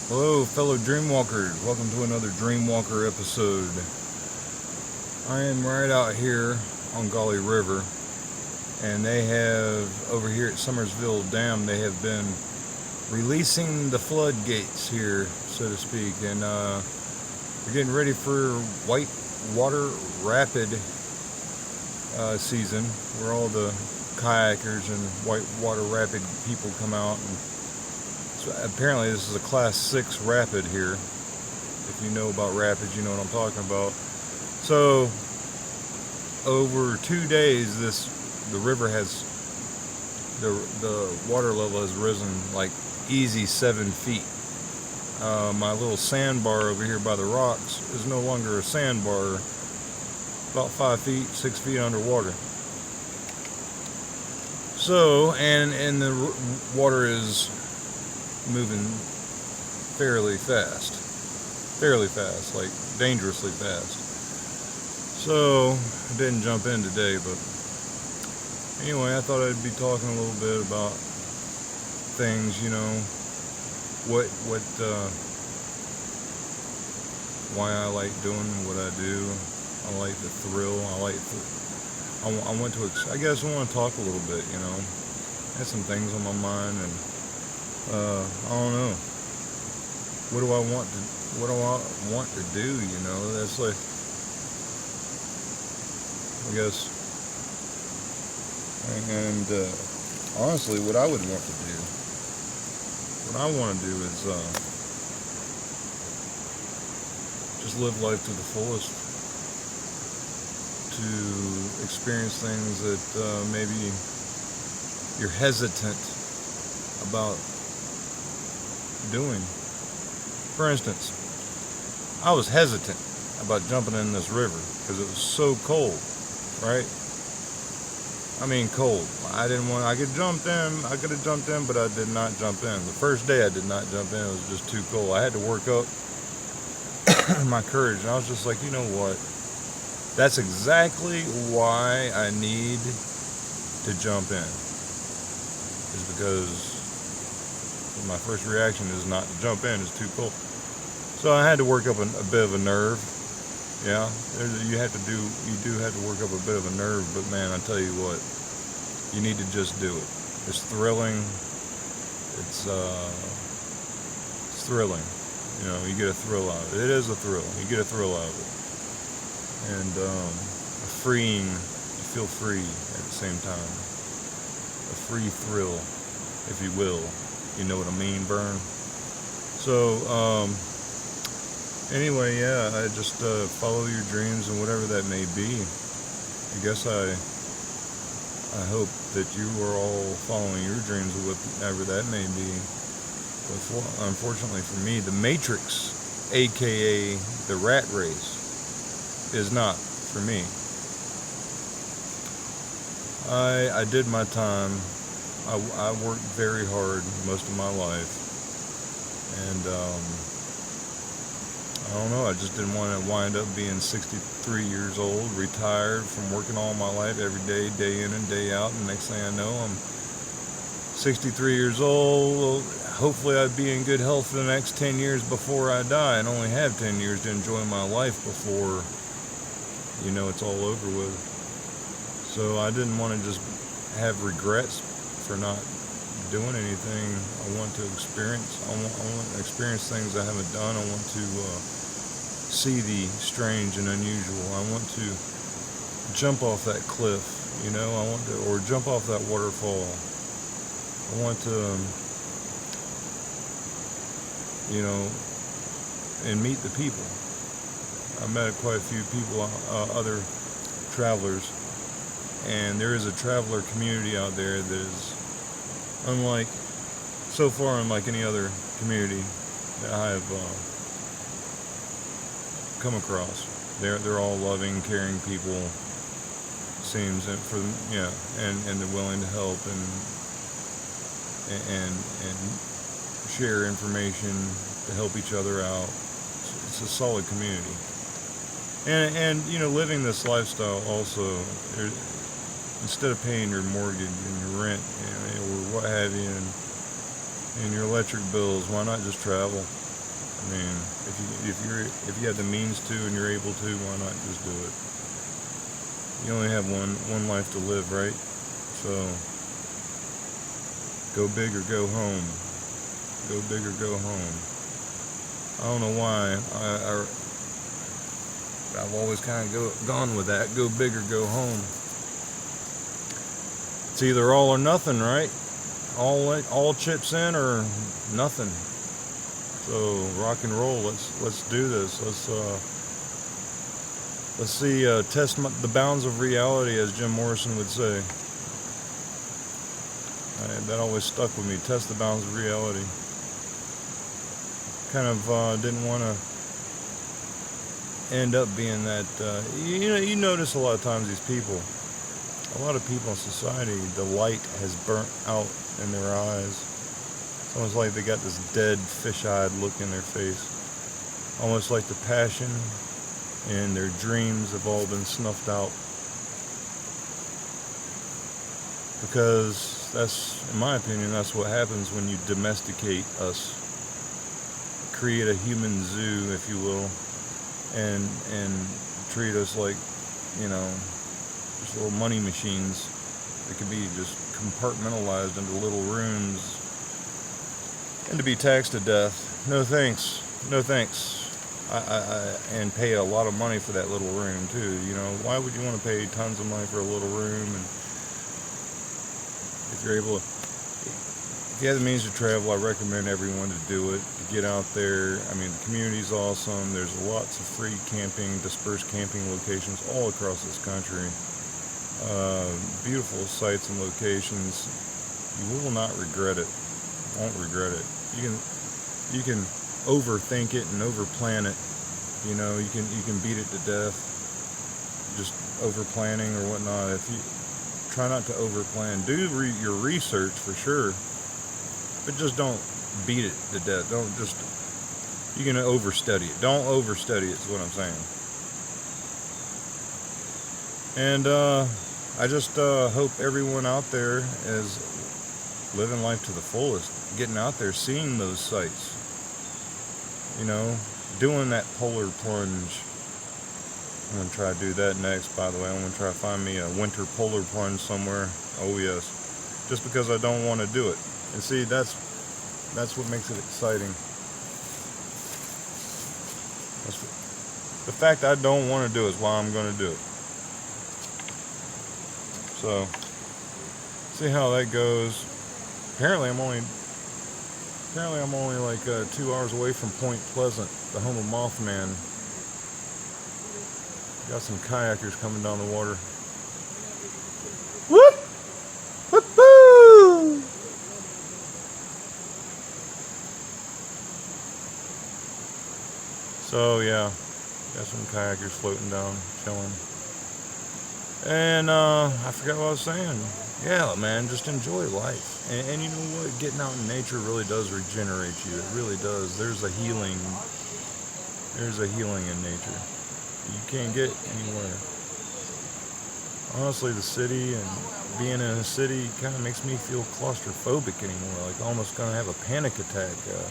Hello, fellow Dreamwalkers. Welcome to another Dreamwalker episode. I am right out here on Gauley River, and they have, over here at Summersville Dam, they have been releasing the floodgates here, so to speak, and we're getting ready for white water rapid season, where all the kayakers and white water rapid people come out. And so apparently this is a class 6 rapid here. If you know about rapids, you know what I'm talking about. So over 2 days, the river has the water level has risen like easy 7 feet. My little sandbar over here by the rocks is no longer a sandbar, about 5 feet, 6 feet underwater. So, and the water is moving fairly fast, like dangerously fast. So, I didn't jump in today, but anyway, I thought I'd be talking a little bit about things, why I like doing what I do. I like the thrill. I want to, I guess I want to talk a little bit, I had some things on my mind, and I don't know. What do I want to do? That's like, I guess. And honestly, what I would want to do, is just live life to the fullest. To experience things that maybe you're hesitant about doing. For instance, I was hesitant about jumping in this river because it was so cold, right? I mean, cold. I could have jumped in, but I did not jump in. The first day I did not jump in. It was just too cold. I had to work up my courage, and I was just like, you know what? That's exactly why I need to jump in. Is because my first reaction is not to jump in. It's too cold. So I had to work up a bit of a nerve. Yeah, you do have to work up a bit of a nerve. But man, I tell you what, you need to just do it. It's thrilling. It's thrilling. You get a thrill out of it. It is a thrill. You get a thrill out of it. And freeing, you feel free at the same time. A free thrill, if you will. You know what I mean, Burn? So, anyway, yeah, I just follow your dreams and whatever that may be. I guess I hope that you are all following your dreams, whatever that may be. But unfortunately for me, the Matrix, aka the rat race, is not for me. I did my time. I worked very hard most of my life, and I don't know, I just didn't want to wind up being 63 years old, retired from working all my life, every day in and day out, and next thing I know, I'm 63 years old. Hopefully I'd be in good health for the next 10 years before I die, and only have 10 years to enjoy my life before it's all over with. So I didn't want to just have regrets for not doing anything. I want to experience. I want to experience things I haven't done. I want to see the strange and unusual. I want to jump off that cliff. Or jump off that waterfall. I want to, and meet the people. I met quite a few people, other travelers, and there is a traveler community out there that is unlike any other community that I have come across. They're all loving, caring people. Seems, and they're willing to help and share information to help each other out. It's a solid community. And living this lifestyle also, instead of paying your mortgage and your rent, or what have you, and your electric bills, why not just travel? I mean, if you have the means to and you're able to, why not just do it? You only have one life to live, right? So go big or go home. Go big or go home. I don't know why. I've always kind of gone with that. Go big or go home. It's either all or nothing, right? All chips in or nothing. So rock and roll. Let's do this. Let's see. Test the bounds of reality, as Jim Morrison would say. That always stuck with me. Test the bounds of reality. Kind of didn't want to end up being that. You notice a lot of times a lot of people in society, the light has burnt out in their eyes. It's almost like they got this dead, fish-eyed look in their face. Almost like the passion and their dreams have all been snuffed out. Because in my opinion, that's what happens when you domesticate us. Create a human zoo, if you will, and treat us like, just little money machines that could be just compartmentalized into little rooms and to be taxed to death. No thanks. No thanks. And pay a lot of money for that little room too. Why would you want to pay tons of money for a little room? And if you have the means to travel, I recommend everyone to do it, to get out there. I mean, the community's awesome. There's lots of free camping, dispersed camping locations all across this country. Beautiful sites and locations. You will not regret it. Won't regret it. You can overthink it and overplan it. You can beat it to death. Just over planning or whatnot. If you try not to overplan, do your research for sure, but just don't beat it to death. You can overstudy it. Don't overstudy it is what I'm saying. And I just hope everyone out there is living life to the fullest, getting out there, seeing those sights, doing that polar plunge. I'm going to try to do that next, by the way. I'm going to try to find me a winter polar plunge somewhere. Oh, yes. Just because I don't want to do it. And see, that's what makes it exciting. The fact I don't want to do it is why I'm going to do it. So, see how that goes. Apparently I'm only like 2 hours away from Point Pleasant, the home of Mothman. Got some kayakers coming down the water. Whoop! Whoop-hoo! So yeah, got some kayakers floating down, chilling. And I forgot what I was saying. Yeah, man, just enjoy life. And you know what? Getting out in nature really does regenerate you. It really does. There's a healing in nature you can't get anywhere. Honestly, the city and being in a city kind of makes me feel claustrophobic anymore, like almost gonna have a panic attack. I'm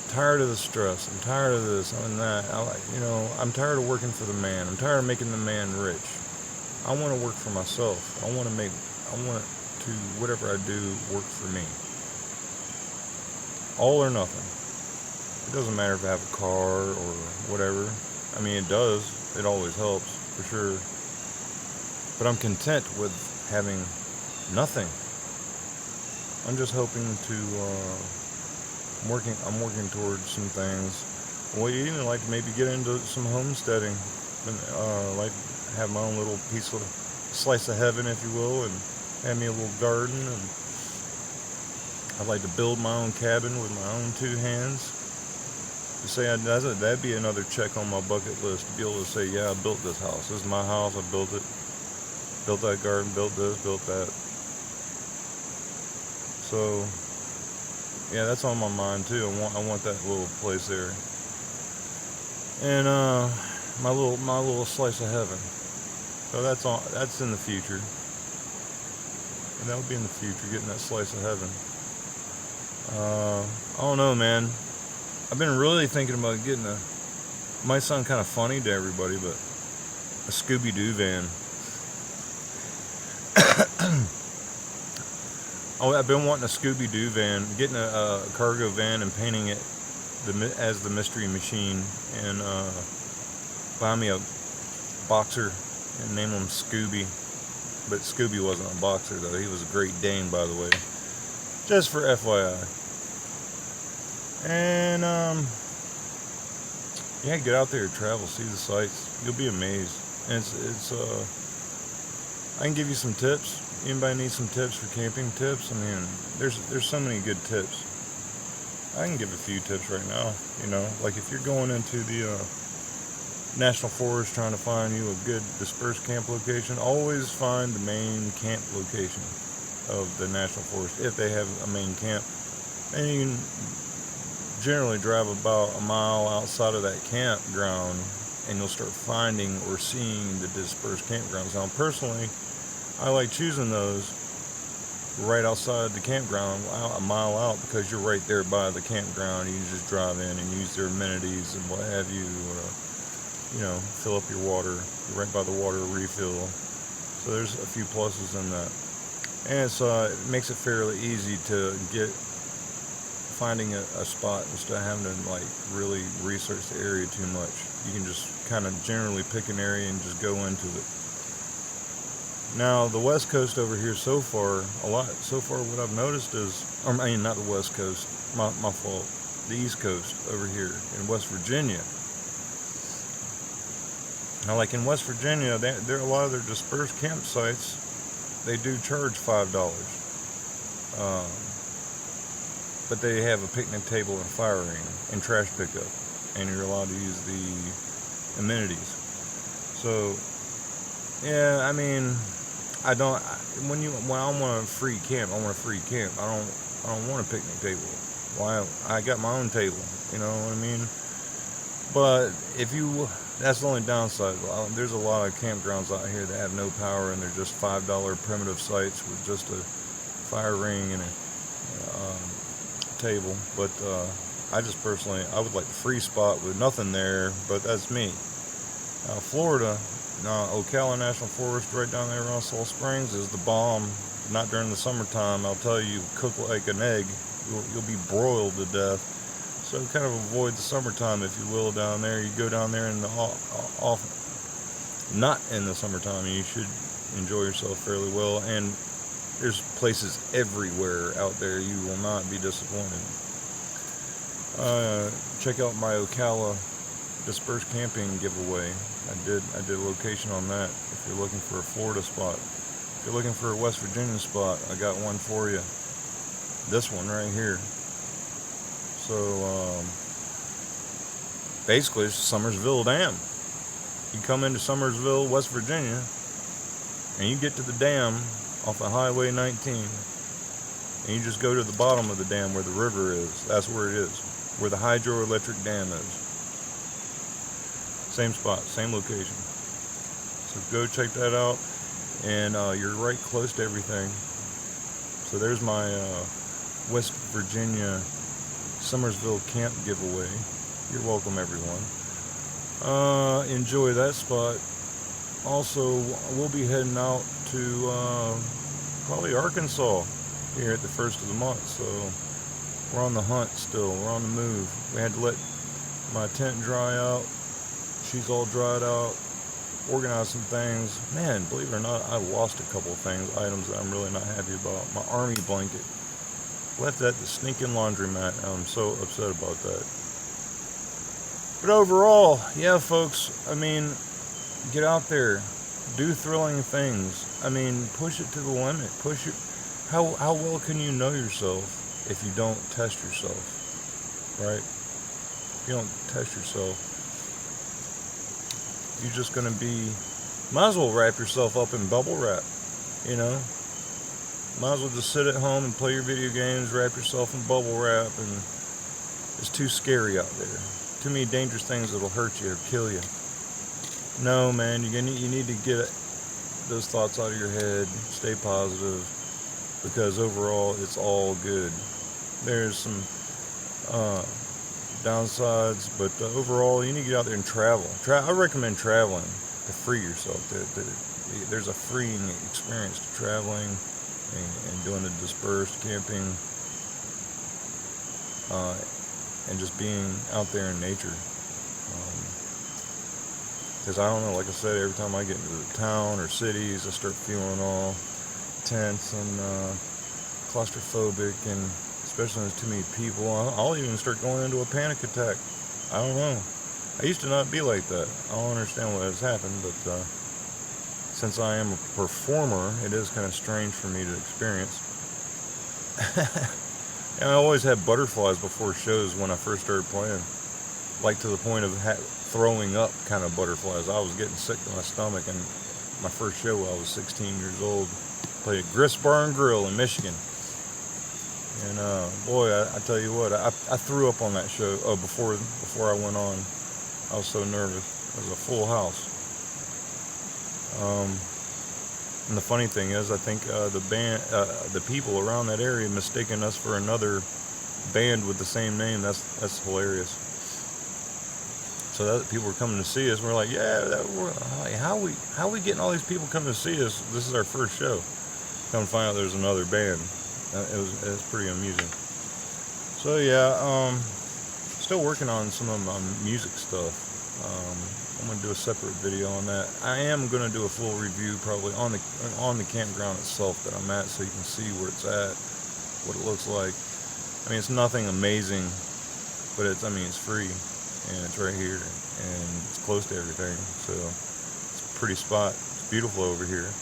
tired of the stress. I'm tired of this. I'm that. I'm tired of working for the man. I'm tired of making the man rich. I want to work for myself. I want to whatever I do work for me. All or nothing. It doesn't matter if I have a car or whatever. I mean, it does. It always helps, for sure. But I'm content with having nothing. I'm just hoping to, I'm working towards some things. Well, you even like to maybe get into some homesteading. Like have my own little slice of heaven, if you will, and have me a little garden. And I'd like to build my own cabin with my own 2 hands. To say that'd be another check on my bucket list, to be able to say, yeah, I built this house. This is my house. I built it. Built that garden. Built this. Built that. So, yeah, that's on my mind too. I want that little place there. And my little slice of heaven. So that's in the future. And that'll be in the future, getting that slice of heaven. I don't know, man. I've been really thinking about getting might sound kind of funny to everybody, but a Scooby-Doo van. Oh, I've been wanting a Scooby-Doo van, getting a cargo van and painting it as the Mystery Machine, and buying me a boxer and name him Scooby. But Scooby wasn't a boxer though; he was a Great Dane, by the way. Just for FYI. And yeah, get out there, travel, see the sights. You'll be amazed. And it's I can give you some tips. Anybody need some tips for camping tips? I mean, there's so many good tips. I can give a few tips right now. You know, like if you're going into the National Forest trying to find you a good dispersed camp location, always find the main camp location of the National Forest if they have a main camp. And you can generally drive about a mile outside of that campground and you'll start finding or seeing the dispersed campgrounds. Now, personally, I like choosing those right outside the campground, a mile out, because you're right there by the campground. You can just drive in and use their amenities and what have you, you know, fill up your water. You're right by the water refill. So there's a few pluses in that. And it makes it fairly easy to get finding a spot instead of having to like really research the area too much. You can just kind of generally pick an area and just go into it. Now the West Coast over here so far what I've noticed is, I mean not the West Coast, my fault, the East Coast over here in West Virginia. Now like in West Virginia, there a lot of their dispersed campsites, they do charge $5. But they have a picnic table and fire ring and trash pickup, and you're allowed to use the amenities. So, yeah, I mean, when I want a free camp, I want a free camp. I don't want a picnic table. Why? I got my own table. You know what I mean? But that's the only downside. There's a lot of campgrounds out here that have no power, and they're just $5 primitive sites with just a fire ring and a table. But I just personally, I would like the free spot with nothing there, but that's me. Florida, Ocala National Forest right down there around Salt Springs is the bomb. Not during the summertime, I'll tell you, cook like an egg. You'll be broiled to death. So kind of avoid the summertime, if you will, down there. You go down there in the not in the summertime, you should enjoy yourself fairly well. And there's places everywhere out there. You will not be disappointed. Check out my Ocala dispersed camping giveaway. I did a location on that. If you're looking for a Florida spot, if you're looking for a West Virginia spot, I got one for you. This one right here. So basically, it's Summersville Dam. You come into Summersville, West Virginia, and you get to the dam off of Highway 19, and you just go to the bottom of the dam where the river is. That's where it is, where the hydroelectric dam is. Same spot, same location. So go check that out, and you're right close to everything. So there's my West Virginia Summersville camp giveaway. You're welcome, everyone. Enjoy that spot. Also, we'll be heading out to probably Arkansas here at the first of the month, so we're on the hunt still. We're on the move. We had to let my tent dry out. She's all dried out. Organize some things. Man, believe it or not, I lost a couple of items that I'm really not happy about. My army blanket. Left at the stinking laundromat. I'm so upset about that. But overall, yeah, folks, I mean, get out there. Do thrilling things. I mean, push it to the limit. Push it. How well can you know yourself if you don't test yourself? Right? If you don't test yourself, you're just going to be... Might as well wrap yourself up in bubble wrap, you know? Might as well just sit at home and play your video games, wrap yourself in bubble wrap, and it's too scary out there. Too many dangerous things that'll hurt you or kill you. No, man, you need to get those thoughts out of your head. Stay positive, because overall, it's all good. There's some downsides, but overall, you need to get out there and travel. I recommend traveling to free yourself. There's a freeing experience to traveling and doing the dispersed camping, and just being out there in nature. Because I don't know, like I said, every time I get into the town or cities, I start feeling all tense and claustrophobic, and especially when there's too many people, I'll even start going into a panic attack. I don't know. I used to not be like that. I don't understand what has happened, but since I am a performer, it is kind of strange for me to experience. And I always had butterflies before shows when I first started playing, like to the point of throwing up kind of butterflies. I was getting sick to my stomach, and my first show I was 16 years old, played at Grist Bar and Grill in Michigan. And boy, I tell you what, I threw up on that show before I went on. I was so nervous. It was a full house. And the funny thing is, I think the people around that area mistaken us for another band with the same name. That's hilarious. So that people were coming to see us. We're like, yeah, how we getting all these people coming to see us? This is our first show. Come to find out there's another band. It was pretty amusing. So yeah, still working on some of my music stuff. I'm gonna do a separate video on that. I am gonna do a full review probably on the campground itself that I'm at, so you can see where it's at, what it looks like. I mean, it's nothing amazing, but it's free, and it's right here, and it's close to everything, so it's a pretty spot. It's beautiful over here.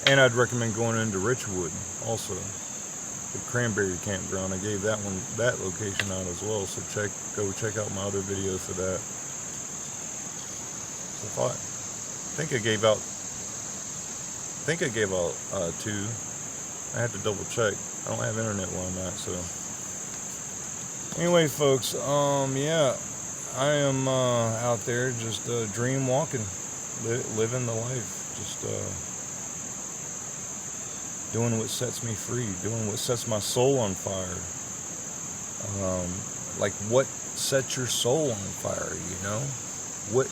And I'd recommend going into Richwood also, the Cranberry Campground. I gave that location out as well, so go check out my other video for that. So I think I gave out two. I have to double check. I don't have internet where I'm at, so anyway, folks, yeah, I am out there just dream walking, living the life, just doing what sets me free, doing what sets my soul on fire. Like, what sets your soul on fire, you know? What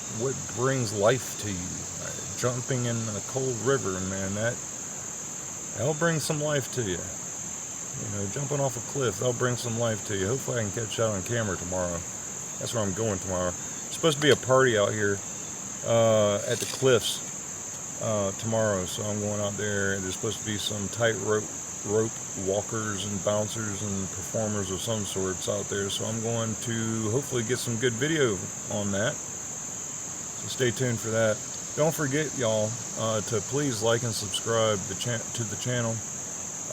brings life to you? Jumping in a cold river, man, that'll bring some life to you. You know, jumping off a cliff, that'll bring some life to you. Hopefully I can catch that on camera tomorrow. That's where I'm going tomorrow. There's supposed to be a party out here at the cliffs tomorrow, so I'm going out there. There's supposed to be some tightrope walkers and bouncers and performers of some sorts out there, so I'm going to hopefully get some good video on that, so stay tuned for that. Don't forget, y'all, to please like and subscribe to the channel.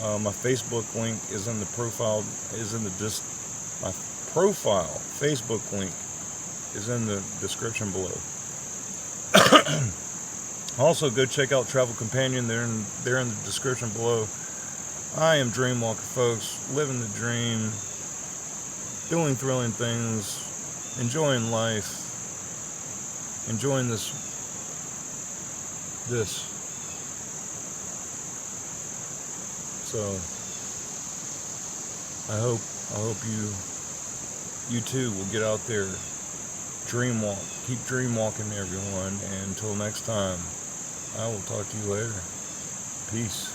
My Facebook link is in the profile, my profile Facebook link is in the description below. Also, go check out Travel Companion. They're in the description below. I am Dreamwalker, folks, living the dream, doing thrilling things, enjoying life, enjoying this. So I hope you too will get out there, dream walk, keep dream walking, everyone, and until next time, I will talk to you later. Peace.